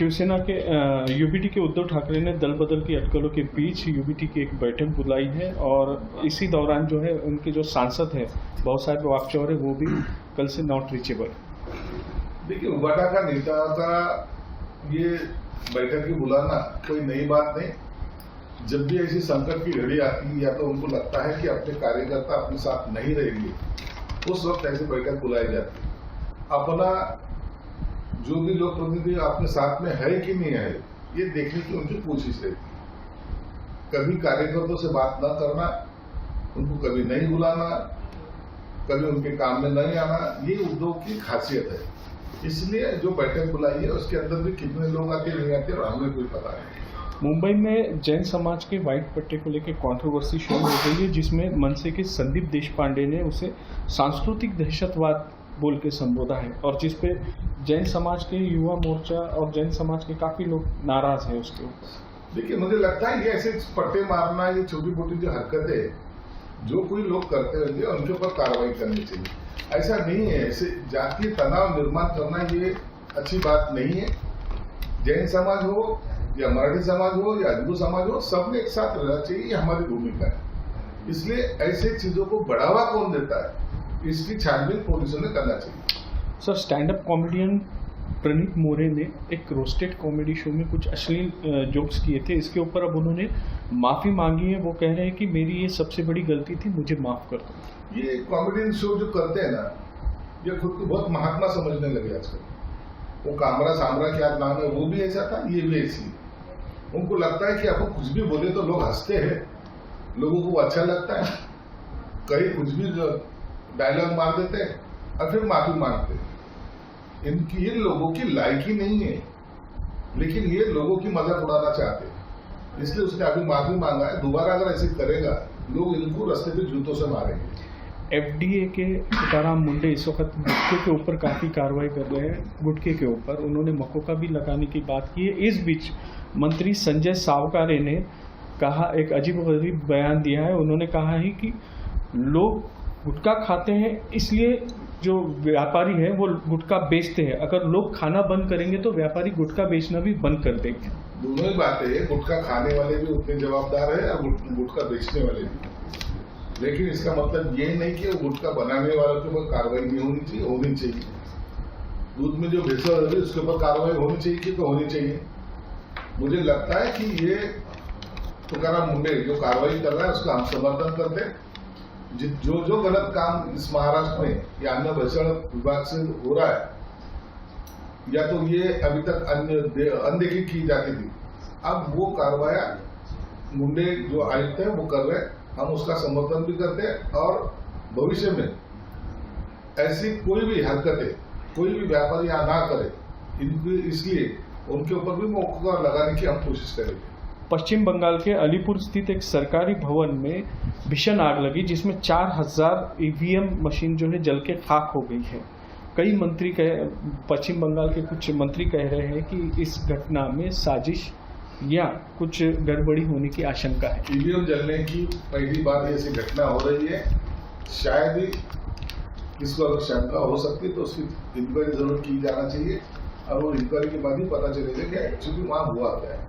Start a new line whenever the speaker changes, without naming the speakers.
शिवसेना के यूबीटी के उद्धव ठाकरे ने दल बदल की अटकलों के बीच यूबीटी की एक बैठक बुलाई है और इसी दौरान जो है उनके जो सांसद हैं बहुत सारे वाकचौर है वो भी कल से नॉट रीचेबल।
देखिए, उबाटा का नेता का ये बैठक की बुलाना कोई नई बात नहीं। जब भी ऐसी संकट की घड़ी आती है या तो उनको लगता है कि अपने कार्यकर्ता अपने साथ नहीं रहेंगे, उस वक्त ऐसी बैठक बुलाई जाती है। अपना जो भी लोक प्रतिनिधि अपने साथ में है कि नहीं है, ये देखने की उनकी कोशिश रहती। कभी कार्यकर्ताओं से बात न करना, उनको कभी नहीं बुलाना, कभी उनके काम में नहीं आना, ये उद्धव की खासियत है। इसलिए जो बैठक बुलाई है उसके अंदर भी कितने लोग आते नहीं आते और हमें कोई पता नहीं।
मुंबई में जैन समाज के व्हाइट पट्टे को लेकर कंट्रोवर्सी शुरू हो गई है, जिसमें मनसे के संदीप देशपांडे ने उसे सांस्कृतिक दहशतवाद बोल के संबोधा है और जिस पे जैन समाज के युवा मोर्चा और जैन समाज के काफी लोग नाराज हैं उसके ऊपर।
देखिए, मुझे लगता है ये ऐसे पट्टे मारना, ये छोटी मोटी जो हरकतें जो कोई लोग करते होंगे उनके ऊपर कार्रवाई करनी चाहिए। ऐसा नहीं है, ऐसे जातीय तनाव निर्माण करना ये अच्छी बात नहीं है। जैन समाज हो या मराठी समाज हो या हिंदू समाज हो, सबने एक साथ रहना चाहिए, ये हमारी भूमिका है। इसलिए ऐसे चीजों को बढ़ावा कौन देता है, इसकी छानबीन पुलिस ने करना चाहिए।
सर, स्टैंड अप कॉमेडियन प्रणीत मोरे ने एक रोस्टेड कॉमेडी शो में कुछ अश्लील जोक्स किए थे। इसके ऊपर अब उन्होंने माफ़ी मांगी है। वो कह रहे हैं कि मेरी ये सबसे बड़ी गलती थी, मुझे माफ़ कर दो।
ये कॉमेडियन शो जो करते हैं ना, ये खुद को बहुत महात्मा समझने लगे आजकल। वो कामरा सामरा क्या नाम है, वो भी ऐसा था, ये भी ऐसी। उनको लगता है कि आपको कुछ भी बोले तो लोग हंसते हैं, लोगों को अच्छा लगता है, कहीं कुछ भी डायलॉग मार देते हैं और फिर माफी मांगते हैं। इन लोगों की लायकी नहीं है, लेकिन ये लोगों की मजाक उड़ाना चाहते हैं, इसलिए उसने अभी माफी मांगा है। दोबारा अगर ऐसे करेगा, लोग इनको रास्ते पे जूतों से मारेंगे।
एफडीए के सीताराम मुंडे इस वक्त गुटखे के ऊपर काफ़ी कार्रवाई कर रहे हैं। गुटखे के ऊपर उन्होंने मकोका भी लगाने की बात की है। इस बीच मंत्री संजय सावकारे ने कहा, एक अजीबोगरीब बयान दिया है। उन्होंने कहा है कि लोग गुटखा खाते हैं, इसलिए जो व्यापारी है वो गुटखा बेचते हैं। अगर लोग खाना बंद करेंगे तो व्यापारी गुटखा बेचना भी बंद कर देंगे।
दोनों ही बातें हैं, गुटखा खाने वाले भी उतने जवाबदार है और गुटखा बेचने वाले भी। लेकिन इसका मतलब ये नहीं कि गुटखा बनाने वालों के ऊपर कार्रवाई नहीं होनी चाहिए, होनी चाहिए। दूध में जो भेसळ हो रही है उसके ऊपर कार्रवाई होनी चाहिए कि तो होनी चाहिए। मुझे लगता है कि ये तुकाराम मुंडे जो कार्रवाई कर रहा है उसका हम समर्थन करते हैं। जो गलत काम इस महाराष्ट्र में या अन्य भेसळ विभाग से हो रहा है, या तो ये अभी तक अनदेखी की जाती थी, अब वो कार्रवाई मुंडे जो आयुक्त है वो कर रहे हैं। हम उसका समर्थन भी करते हैं और भविष्य में ऐसी कोई भी हरकतें कोई भी व्यापारी यहाँ ना करे, इसलिए उनके ऊपर भी मौका लगाने की हम कोशिश करेंगे।
पश्चिम बंगाल के अलीपुर स्थित एक सरकारी भवन में भीषण आग लगी, जिसमें 4000 ईवीएम मशीन जो है जल के खाक हो गई है। कई मंत्री पश्चिम बंगाल के कुछ मंत्री कह रहे हैं कि इस घटना में साजिश या कुछ गड़बड़ी होने की आशंका है।
ईवीएम जलने की पहली बार ऐसी घटना हो रही है, शायद ही इसको अगर शंका हो सकती है तो उसकी इंक्वायरी जरूर की जाना चाहिए और वो इंक्वायरी के बाद ही पता चलेगा कि एक्चुअली वहाँ हुआ क्या है।